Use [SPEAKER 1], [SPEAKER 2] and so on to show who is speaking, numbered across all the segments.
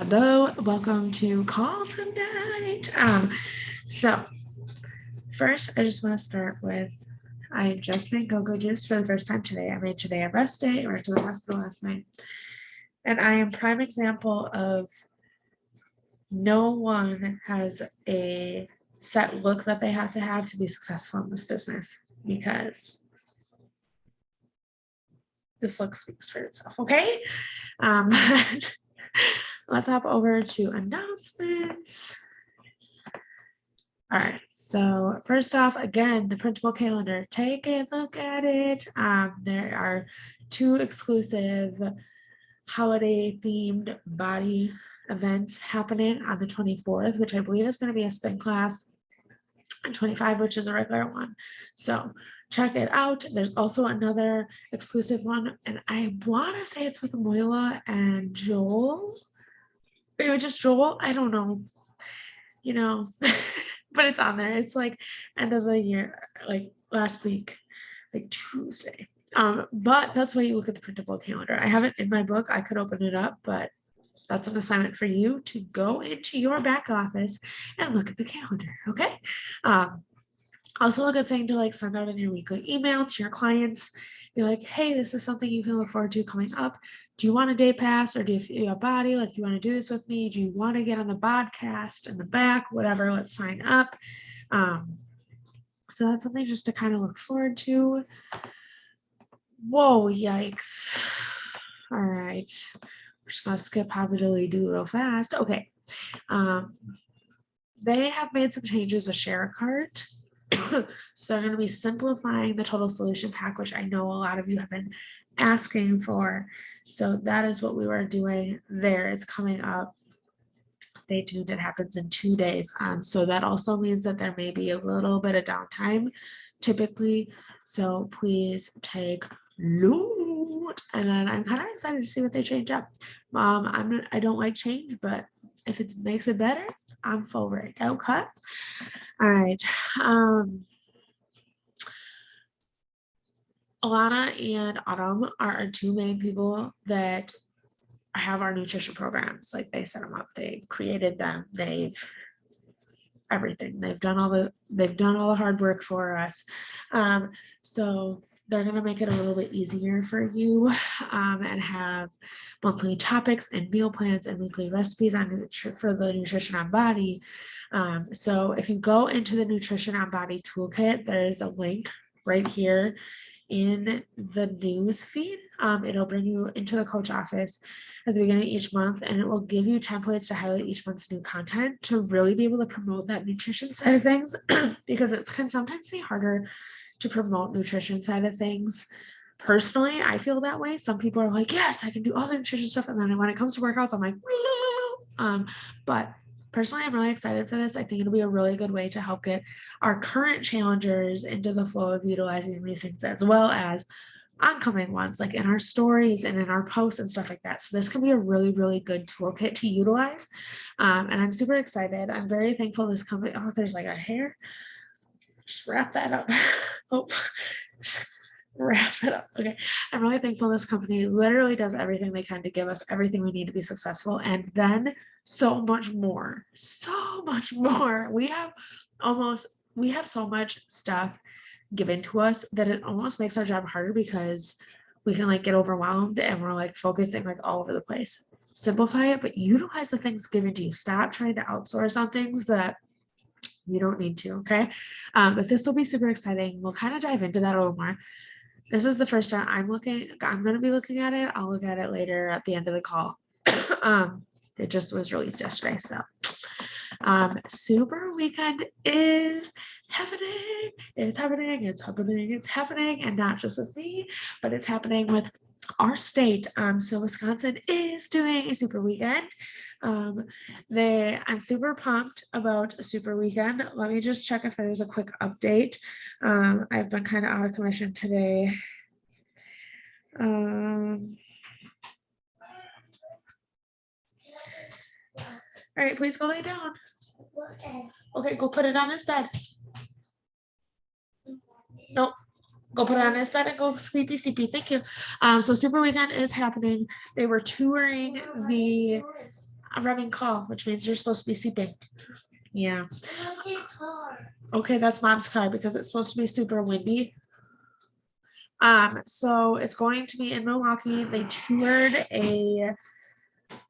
[SPEAKER 1] Hello, welcome to Call Tonight. So first, I just want to start with I just made go-go juice for the first time today. I made today a rest day. I went to the hospital last night, and I am prime example of no one has a set look that they have to be successful in this business because this look speaks for itself. Okay. Let's hop over to announcements. All right, so first off, again, the printable calendar, take a look at it. There are 2 exclusive holiday themed body events happening on the 24th, which I believe is going to be a spin class, and 25, which is a regular one. So check it out. There's also another exclusive one, and I want to say it's with Moila and Joel. Maybe just Joel. I don't know. You know, but it's on there. It's like end of the year, like last week, like Tuesday. But that's why you look at the printable calendar. I have it in my book. I could open it up, but that's an assignment for you to go into your back office and look at the calendar. Okay. Also a good thing to like send out in your weekly email to your clients. Be like, hey, this is something you can look forward to coming up. Do you want a day pass or do you feel a body? Like, do you want to do this with me? Do you want to get on the podcast in the back? Whatever, let's sign up. So that's something just to kind of look forward to. Whoa, yikes. All right. We're just going to skip Hobbidilly do real fast. Okay. They have made some changes with Share a Cart. So they're going to be simplifying the total solution pack, which I know a lot of you have been asking for. So that is what we were doing there. It's coming up. Stay tuned. It happens in 2 days. So that also means that there may be a little bit of downtime typically. So please take note. And then I'm kind of excited to see what they change up. I don't like change, but if it makes it better, I'm for it. Okay. All right. Alana and Autumn are our 2 main people that have our nutrition programs. Like they set them up, they created them, they've everything. They've done all the hard work for us. So they're going to make it a little bit easier for you and have monthly topics and meal plans and weekly recipes on for the Nutrition on Body. So if you go into the Nutrition on Body toolkit, there's a link right here in the news feed. It'll bring you into the coach office at the beginning of each month, and it will give you templates to highlight each month's new content to really be able to promote that nutrition side of things because it can sometimes be harder to promote nutrition side of things. Personally, I feel that way. Some people are like, yes, I can do all the nutrition stuff. And then when it comes to workouts, I'm like, but personally, I'm really excited for this. I think it'll be a really good way to help get our current challengers into the flow of utilizing these things as well as oncoming ones, like in our stories and in our posts and stuff like that. So this can be a really, really good toolkit to utilize. And I'm super excited. I'm very thankful this company, oh, there's like a hair. Just wrap that up. Oh, wrap it up. Okay. I'm really thankful this company literally does everything they can to give us everything we need to be successful. And then so much more. So much more. We have so much stuff given to us that it almost makes our job harder because we can like get overwhelmed and we're like focusing like all over the place. Simplify it, but utilize the things given to you. Stop trying to outsource on things that you don't need to. Okay. But this will be super exciting. We'll kind of dive into that a little more. This is the first time I'm going to be looking at it. I'll look at it later at the end of the call. It just was released yesterday. So Super Weekend is happening. It's happening. It's happening. It's happening. And not just with me, but it's happening with our state. So Wisconsin is doing a Super Weekend. I'm super pumped about a Super Weekend. Let me just check if there's a quick update. I've been kind of out of commission today. All right, please go lay down. Okay, go put it on his bed. Nope. Go put it on his bed and go sleepy. Thank you. So Super Weekend is happening. They were touring the a running call, which means you're supposed to be sleeping. Yeah. Okay, that's mom's car because it's supposed to be super windy. So it's going to be in Milwaukee. They toured a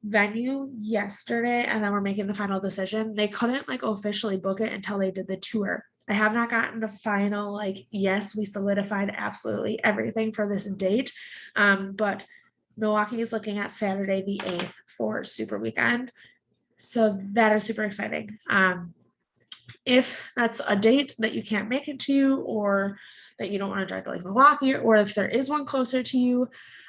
[SPEAKER 1] venue yesterday and then we're making the final decision. They couldn't like officially book it until they did the tour. I have not gotten the final, like, yes, we solidified absolutely everything for this date. But Milwaukee is looking at Saturday the 8th for Super Weekend. So that is super exciting. If that's a date that you can't make it to, or that you don't want to drive to like Milwaukee, or if there is one closer to you,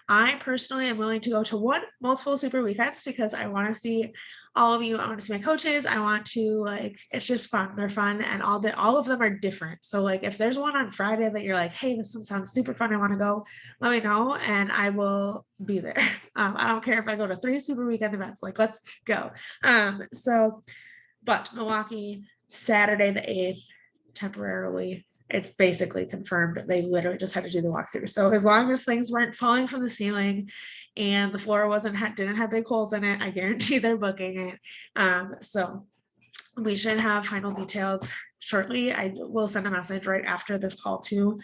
[SPEAKER 1] I personally am willing to go to multiple Super Weekends because I want to see all of you. I want to see my coaches. I want to, like, it's just fun. They're fun, and all of them are different. So like if there's one on Friday that you're like, hey, this one sounds super fun, I want to go, let me know and I will be there. I don't care if I go to 3 Super Weekend events, like let's go. But Milwaukee, Saturday the 8th, temporarily. It's basically confirmed. They literally just had to do the walkthrough. So as long as things weren't falling from the ceiling and the floor didn't have big holes in it, I guarantee they're booking it. So we should have final details shortly. I will send a message right after this call too,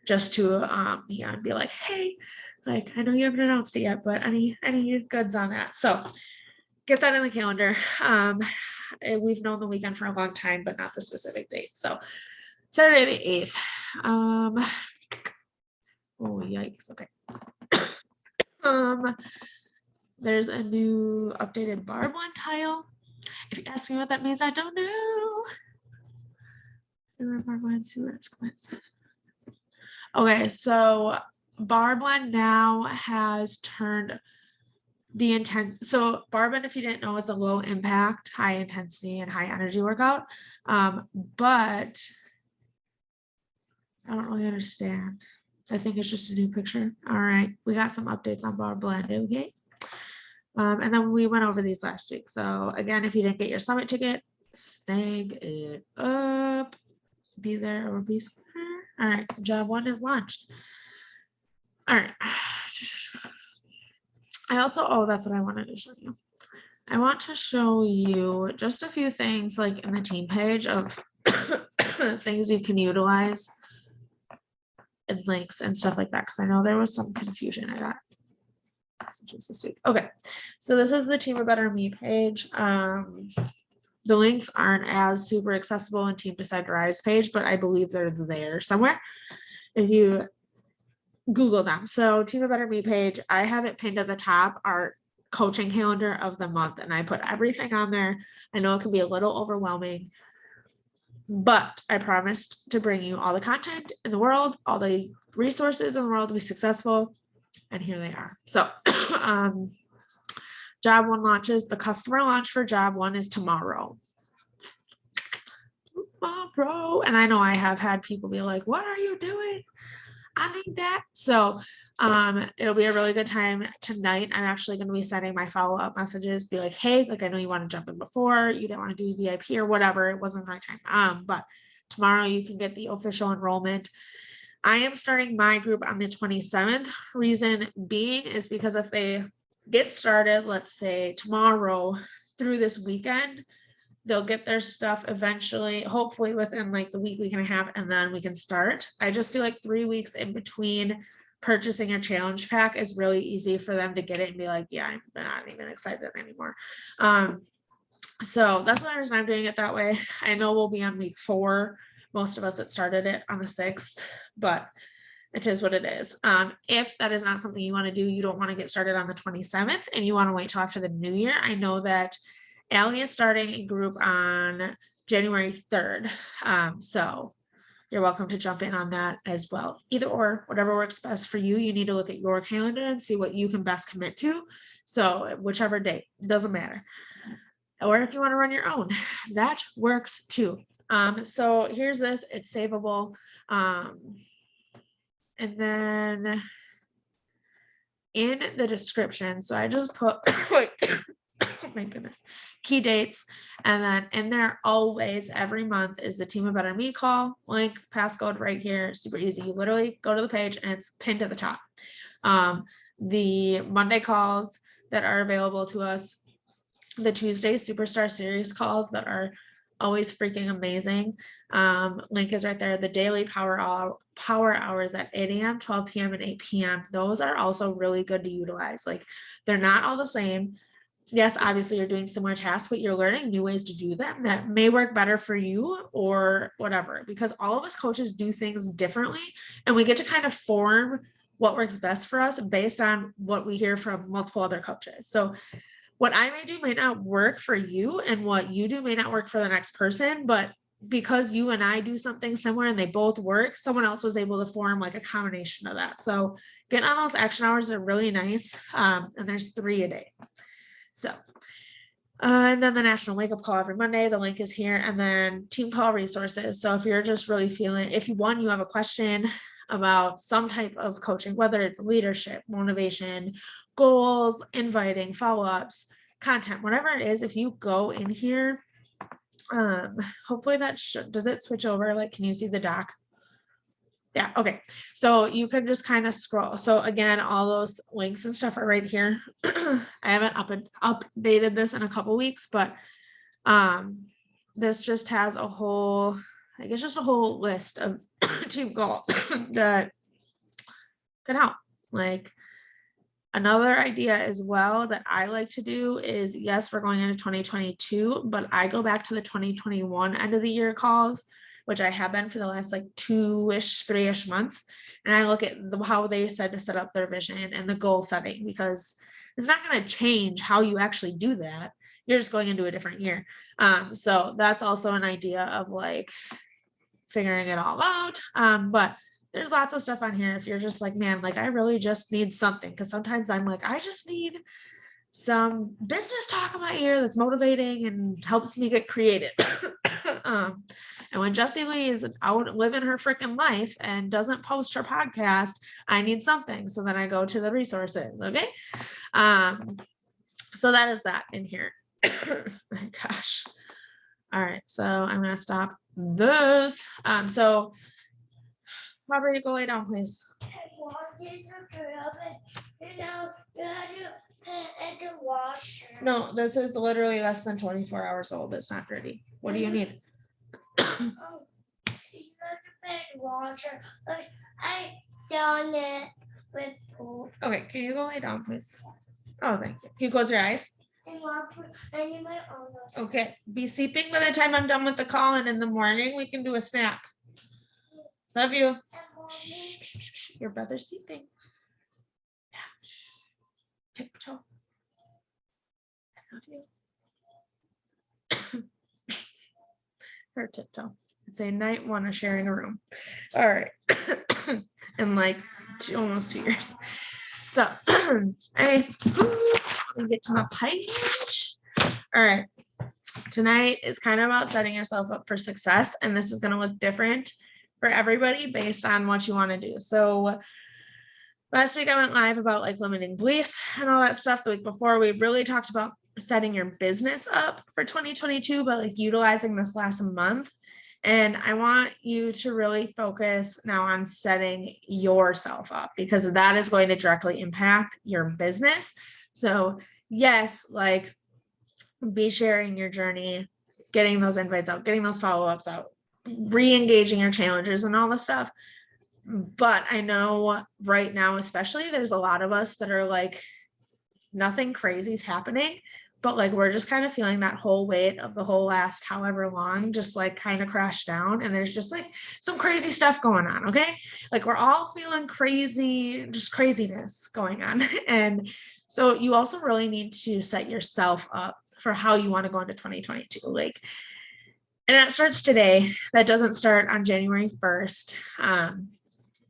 [SPEAKER 1] just to be like, hey, like I know you haven't announced it yet, but any goods on that. So get that in the calendar. We've known the weekend for a long time, but not the specific date. So Saturday the 8th. Oh yikes. Okay. There's a new updated barb one tile. If you ask me what that means, I don't know. Okay, so Barbland now has turned the intent. So Barbland, if you didn't know, is a low impact, high intensity, and high energy workout. But I don't really understand. I think it's just a new picture. All right, we got some updates on Barbland, okay? And then we went over these last week. So again, if you didn't get your summit ticket, snag it up. Be there or be square. All right, job 1 is launched. All right. I also, that's what I wanted to show you. I want to show you just a few things like in the team page of things you can utilize and links and stuff like that, because I know there was some confusion. I got messages this week. Okay, so this is the Team of Better Me page. The links aren't as super accessible in Team Decide to Rise page, but I believe they're there somewhere if you Google them. So Team of Better Me page, I have it pinned at the top, our coaching calendar of the month, and I put everything on there. I know it can be a little overwhelming, but I promised to bring you all the content in the world, all the resources in the world to be successful, and here they are. So job 1 launches. The customer launch for job 1 is tomorrow. And I know I have had people be like, what are you doing? I need that. So it'll be a really good time tonight. I'm actually going to be sending my follow-up messages, be like, hey, like I know you want to jump in before, you didn't want to do VIP or whatever, it wasn't the right time. But tomorrow you can get the official enrollment. I am starting my group on the 27th. Reason being is because if they get started, let's say tomorrow through this weekend, they'll get their stuff eventually, hopefully within like the week and a half, and then we can start. I just feel like 3 weeks in between purchasing your challenge pack is really easy for them to get it and be like, yeah, I'm not even excited anymore. So that's the reason I'm doing it that way. I know we'll be on week 4. Most of us that started it on the 6th, but it is what it is. If that is not something you want to do, you don't want to get started on the 27th and you want to wait till after the new year. I know that Allie is starting a group on January 3rd. So you're welcome to jump in on that as well. Either or, whatever works best for you. You need to look at your calendar and see what you can best commit to. So whichever date, doesn't matter. Or if you want to run your own, that works too. So here's this, it's savable. And then in the description, so I just put oh my goodness, key dates, and then in there always every month is the Team of Better Me call link, passcode right here, super easy. You literally go to the page and it's pinned at the top. The Monday calls that are available to us the Tuesday Superstar Series calls that are always freaking amazing. Link is right there. The daily power hours at 8 a.m., 12 p.m., and 8 p.m. Those are also really good to utilize. Like they're not all the same. Yes, obviously you're doing similar tasks, but you're learning new ways to do them that may work better for you or whatever, because all of us coaches do things differently and we get to kind of form what works best for us based on what we hear from multiple other coaches. So what I may do may not work for you and what you do may not work for the next person, but because you and I do something similar and they both work, someone else was able to form like a combination of that. So getting on those action hours are really nice. And there's 3 a day. So, and then the national wake up call every Monday, the link is here, and then team call resources. So if you're just really feeling, if you have a question about some type of coaching, whether it's leadership, motivation, goals, inviting, follow-ups, content, whatever it is, if you go in here, hopefully that does it switch over? Like, can you see the doc? Yeah, okay. So you can just kind of scroll. So again, all those links and stuff are right here. I haven't updated this in a couple weeks, but this just has a whole, I guess just a whole list of team goals that can help. Like another idea as well that I like to do is, yes, we're going into 2022, but I go back to the 2021 end of the year calls, which I have been for the last like 2-ish, 3-ish months. And I look at how they said to set up their vision and the goal setting, because it's not going to change how you actually do that. You're just going into a different year. So that's also an idea of like figuring it all out. But there's lots of stuff on here. If you're just like, man, like I really just need something. Because sometimes I'm like, I just need some business talk in my ear that's motivating and helps me get creative. And when Jessie Lee is out living her freaking life and doesn't post her podcast, I need something. So then I go to the resources. Okay. So that is that in here. My gosh. All right. So I'm going to stop this. So Robert, you go lay down, please. No, this is literally less than 24 hours old. It's not dirty. What do you need? I saw it with pool. Okay, can you go lay down, please? Oh, thank you. Can you close your eyes? Okay, be sleeping by the time I'm done with the call, and in the morning we can do a snack. Love you. Shh, your brother's sleeping. Yeah. Tiptoe. I love you. Her tiptoe. It's a night one of sharing a room. All right. In like almost 2 years. So I get to my page. All right. Tonight is kind of about setting yourself up for success. And this is going to look different for everybody based on what you want to do. So last week I went live about like limiting beliefs and all that stuff. The week before we really talked about setting your business up for 2022, but like utilizing this last month. And I want you to really focus now on setting yourself up, because that is going to directly impact your business. So yes, like be sharing your journey, getting those invites out, getting those follow-ups out, re-engaging your challenges and all this stuff. But I know right now, especially, there's a lot of us that are like, nothing crazy is happening, but like we're just kind of feeling that whole weight of the whole last however long just like kind of crash down, and there's just like some crazy stuff going on. Okay, like we're all feeling crazy, just craziness going on. And so you also really need to set yourself up for how you want to go into 2022. Like, and that starts today. That doesn't start on January 1st.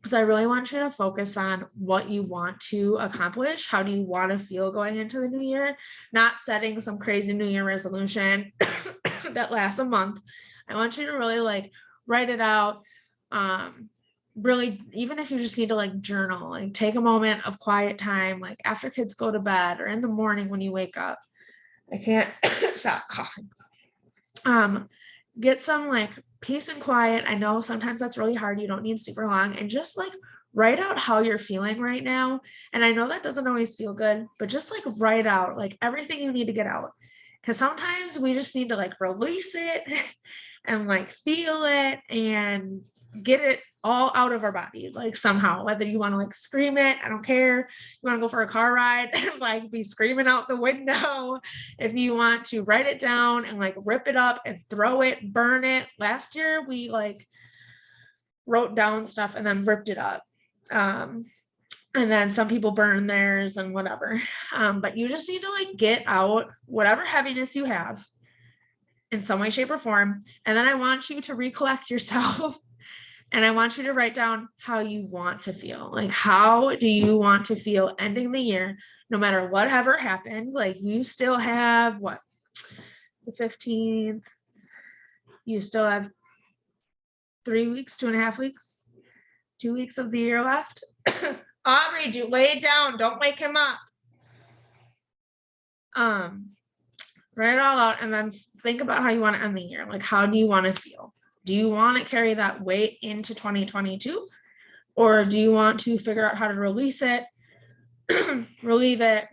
[SPEAKER 1] So I really want you to focus on what you want to accomplish. How do you want to feel going into the new year? Not setting some crazy New Year resolution that lasts a month. I want you to really like write it out. Really, even if you just need to like journal, like take a moment of quiet time, like after kids go to bed or in the morning when you wake up. I can't stop coughing. Get some like peace and quiet. I know sometimes that's really hard. You don't need super long, and just like write out how you're feeling right now. And I know that doesn't always feel good, but just like write out like everything you need to get out. Because sometimes we just need to like release it and like feel it and get it all out of our body, like somehow, whether you want to like scream it, I don't care. You want to go for a car ride and like be screaming out the window. If you want to write it down and like rip it up and throw it, burn it. Last year we like wrote down stuff and then ripped it up. And then some people burn theirs and whatever. But you just need to like get out whatever heaviness you have in some way, shape, or form. And then I want you to recollect yourself and I want you to write down how you want to feel. Like, how do you want to feel ending the year, no matter whatever happened? Like, you still have what? The 15th. You still have 3 weeks, 2.5 weeks, 2 weeks of the year left. Aubrey, do lay it down. Don't wake him up. Write it all out and then think about how you want to end the year. Like, how do you want to feel? Do you want to carry that weight into 2022? Or do you want to figure out how to release it, relieve it,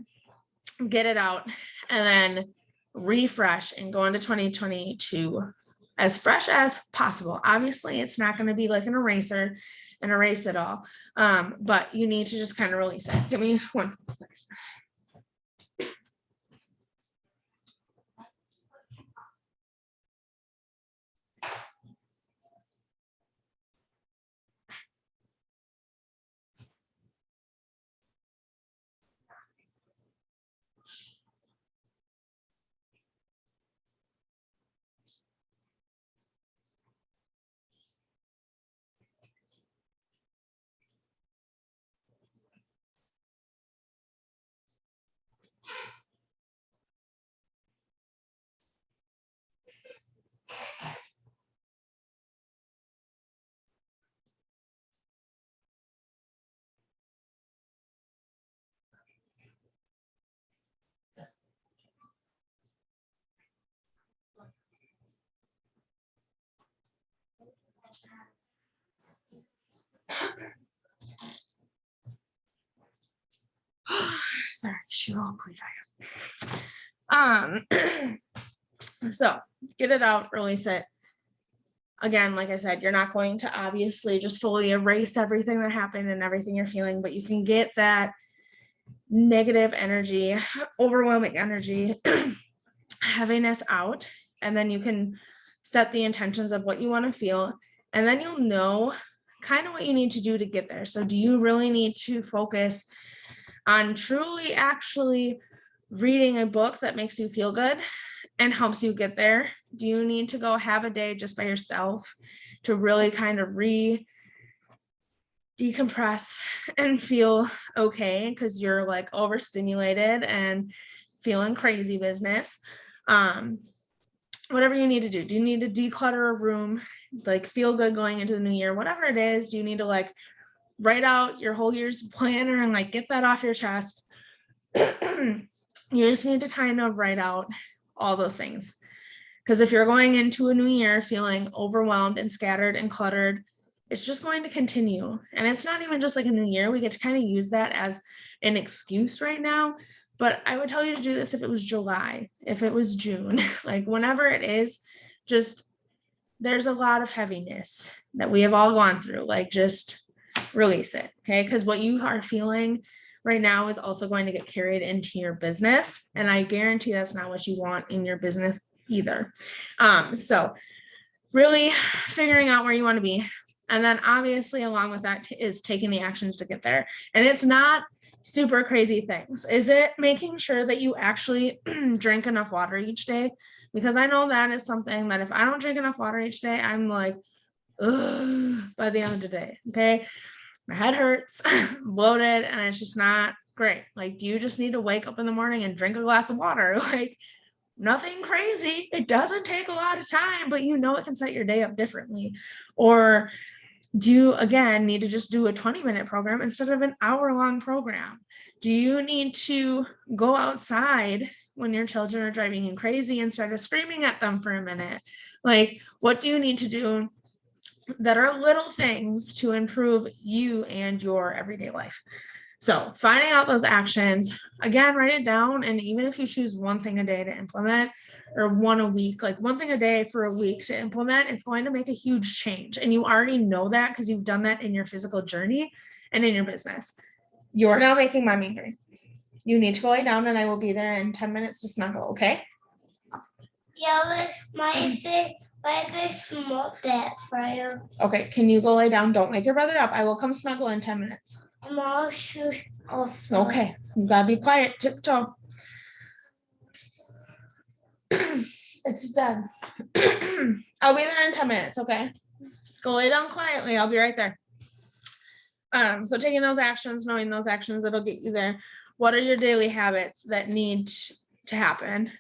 [SPEAKER 1] get it out, and then refresh and go into 2022 as fresh as possible? Obviously, it's not going to be like an eraser and erase it all. But you need to just kind of release it. Give me 1 second. Sorry, shoe all pre-dry. So get it out, release it. Again, like I said, you're not going to obviously just fully erase everything that happened and everything you're feeling, but you can get that negative energy, overwhelming energy, heaviness out, and then you can set the intentions of what you want to feel, and then you'll know kind of what you need to do to get there. So do you really need to focus on truly actually reading a book that makes you feel good and helps you get there? Do you need to go have a day just by yourself to really kind of decompress and feel okay because you're like overstimulated and feeling crazy business? Whatever you need to do. Do you need to declutter a room, like feel good going into the new year? Whatever it is, do you need to like write out your whole year's planner and like get that off your chest? You just need to kind of write out all those things. Because if you're going into a new year feeling overwhelmed and scattered and cluttered, it's just going to continue. And it's not even just like a new year. We get to kind of use that as an excuse right now. But I would tell you to do this if it was July, if it was June, like whenever it is, just there's a lot of heaviness that we have all gone through. Like, just release it. Okay. Because what you are feeling right now is also going to get carried into your business. And I guarantee that's not what you want in your business either. So really figuring out where you want to be. And then obviously along with that is taking the actions to get there. And it's not super crazy things. Is it making sure that you actually drink enough water each day? Because I know that is something that if I don't drink enough water each day, I'm like, ugh, by the end of the day. Okay. My head hurts, bloated, and it's just not great. Like, do you just need to wake up in the morning and drink a glass of water? Like, nothing crazy. It doesn't take a lot of time, but you know it can set your day up differently. Or do you, again, need to just do a 20-minute program instead of an hour-long program? Do you need to go outside when your children are driving you crazy instead of screaming at them for a minute? Like, what do you need to do that are little things to improve you and your everyday life? So finding out those actions, again, write it down. And even if you choose one thing a day to implement or one a week, like one thing a day for a week to implement, it's going to make a huge change. And you already know that because you've done that in your physical journey and in your business. You're now making mommy hungry. You need to go lay down and I will be there in 10 minutes to snuggle, okay?
[SPEAKER 2] Yeah, but my big small bed for you.
[SPEAKER 1] Okay, can you go lay down? Don't wake your brother up. I will come snuggle in 10 minutes.
[SPEAKER 2] I'm all shoes off.
[SPEAKER 1] Okay, you gotta be quiet, tiptoe. It's done. I'll be there in 10 minutes, okay? Go lay down quietly. I'll be right there. So taking those actions, knowing those actions that'll get you there. What are your daily habits that need to happen?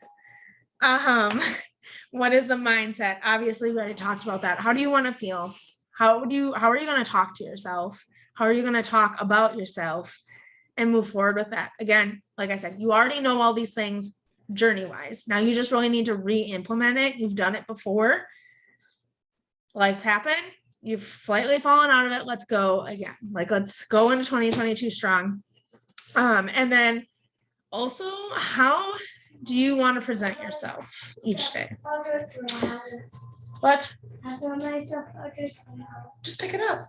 [SPEAKER 1] What is the mindset? Obviously, we already talked about that. How do you want to feel? How are you going to talk to yourself? How are you going to talk about yourself and move forward with that? Again, like I said, you already know all these things journey-wise. Now you just really need to re-implement it. You've done it before. Life's happened. You've slightly fallen out of it. Let's go again. Like, let's go into 2022 strong. And then also, how do you want to present yourself each day? What? Just pick it up.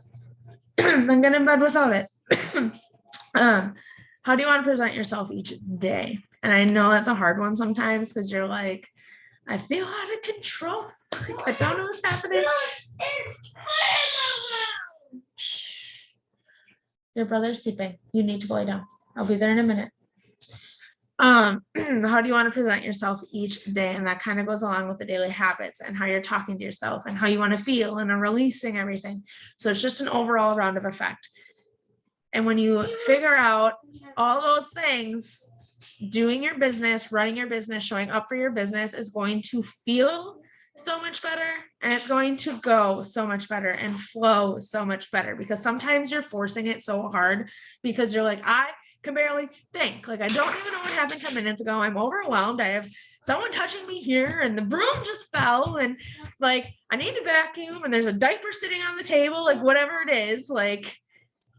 [SPEAKER 1] Then get in bed without it. How do you want to present yourself each day? And I know that's a hard one sometimes because you're like, I feel out of control. Like, I don't know what's happening. Your brother's sleeping. You need to go lay down. I'll be there in a minute. How do you want to present yourself each day? And that kind of goes along with the daily habits and how you're talking to yourself and how you want to feel and releasing everything. So it's just an overall round of effect. And when you figure out all those things, doing your business, running your business, showing up for your business is going to feel so much better, and it's going to go so much better and flow so much better, because sometimes you're forcing it so hard because you're like, I can barely think. Like, I don't even know what happened 10 minutes ago. I'm overwhelmed. I have someone touching me here and the broom just fell, and like, I need to vacuum and there's a diaper sitting on the table, like whatever it is, like,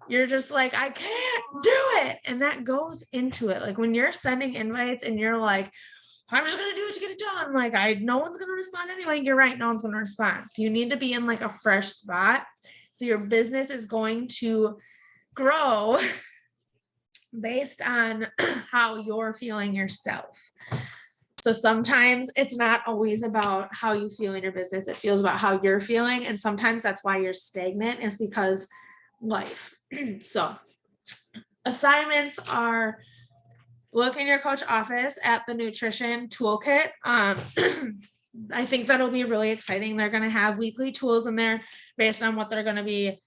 [SPEAKER 1] you're just like, I can't do it. And that goes into it. Like when you're sending invites and you're like, I'm just going to do it to get it done. Like, no one's going to respond anyway. You're right. No one's going to respond. So you need to be in like a fresh spot. So your business is going to grow based on how you're feeling yourself. So sometimes it's not always about how you feel in your business. It feels about how you're feeling. And sometimes that's why you're stagnant, is because life. So assignments are, look in your coach office at the nutrition toolkit. I think that'll be really exciting. They're going to have weekly tools in there based on what they're going to be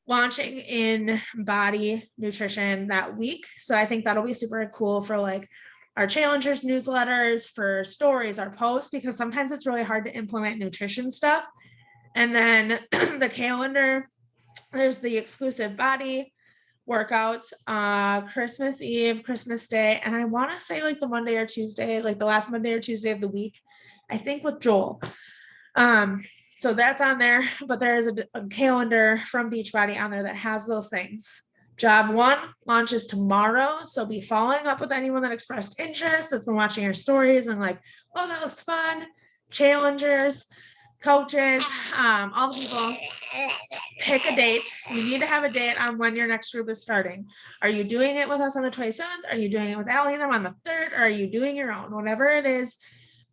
[SPEAKER 1] launching in body nutrition that week. So I think that'll be super cool for like our challengers newsletters, for stories, our posts, because sometimes it's really hard to implement nutrition stuff. And then the calendar, there's the exclusive body workouts, Christmas Eve, Christmas Day, and I want to say like the Monday or Tuesday, like the last Monday or Tuesday of the week, I think with Joel. So that's on there, but there is a calendar from Beachbody on there that has those things. Job 1 launches tomorrow, so be following up with anyone that expressed interest, that's been watching your stories and like, oh, that looks fun. Challengers, coaches, all the people, pick a date. You need to have a date on when your next group is starting. Are you doing it with us on the 27th? Are you doing it with Allie and them on the 3rd? Or are you doing your own? Whatever it is,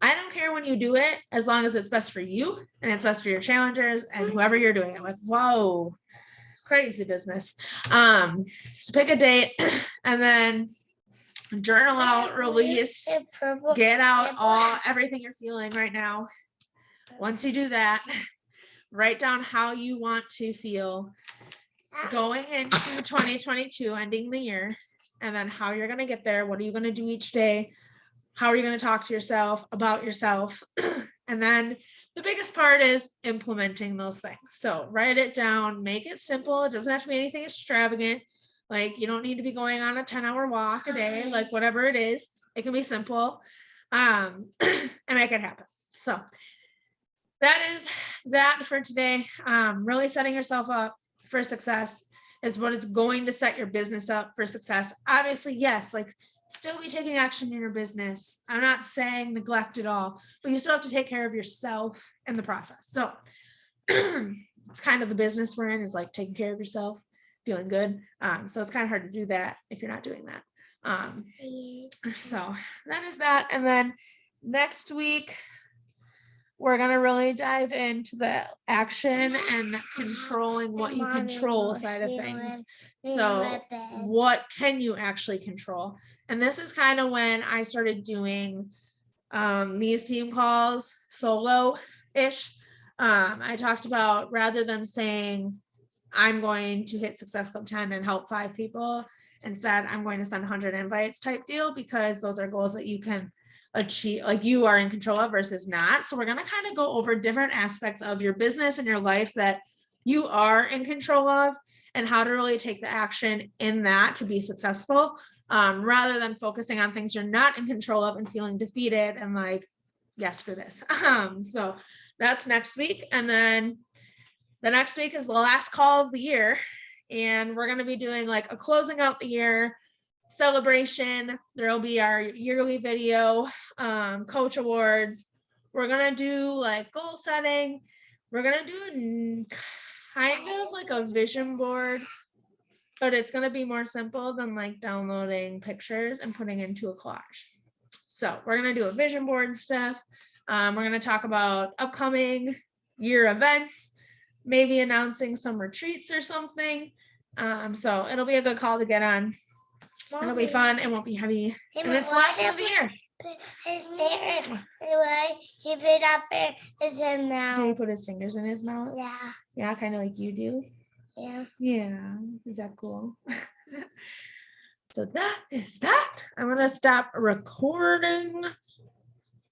[SPEAKER 1] I don't care when you do it, as long as it's best for you and it's best for your challengers and whoever you're doing it with. Whoa, crazy business. So pick a date and then journal out, release, get out everything you're feeling right now. Once you do that, write down how you want to feel going into 2022, ending the year, and then how you're going to get there. What are you going to do each day? How are you going to talk to yourself about yourself? And then the biggest part is implementing those things. So write it down, make it simple. It doesn't have to be anything extravagant. Like, you don't need to be going on a 10-hour walk a day, like whatever it is, it can be simple, and make it happen. So that is that for today. Really setting yourself up for success is what is going to set your business up for success. Obviously, yes, like still be taking action in your business. I'm not saying neglect it all, but you still have to take care of yourself in the process. So it's kind of the business we're in, is like taking care of yourself, feeling good. So it's kind of hard to do that if you're not doing that. So that is that. And then next week, we're going to really dive into the action and controlling what you control side of things. So what can you actually control? And this is kind of when I started doing these team calls solo-ish. I talked about, rather than saying, I'm going to hit Success Club 10 and help 5 people, instead, I'm going to send 100 invites type deal, because those are goals that you can achieve, like you are in control of versus not. So we're going to kind of go over different aspects of your business and your life that you are in control of, and how to really take the action in that to be successful, rather than focusing on things you're not in control of and feeling defeated and like, yes, for this. So that's next week. And then the next week is the last call of the year. And we're going to be doing like a closing out the year celebration. There'll be our yearly video, coach awards. We're going to do like goal setting. We're going to do kind of like a vision board, but it's going to be more simple than like downloading pictures and putting into a collage. So we're going to do a vision board and stuff. We're going to talk about upcoming year events, maybe announcing some retreats or something. So it'll be a good call to get on. It'll be fun. It won't be heavy. And it's last of the year.
[SPEAKER 2] He put up his mouth.
[SPEAKER 1] Did he put his fingers in his mouth?
[SPEAKER 2] Yeah.
[SPEAKER 1] Yeah, kind of like you do.
[SPEAKER 2] Yeah.
[SPEAKER 1] Yeah. Is that cool? So that is that. I'm going to stop recording.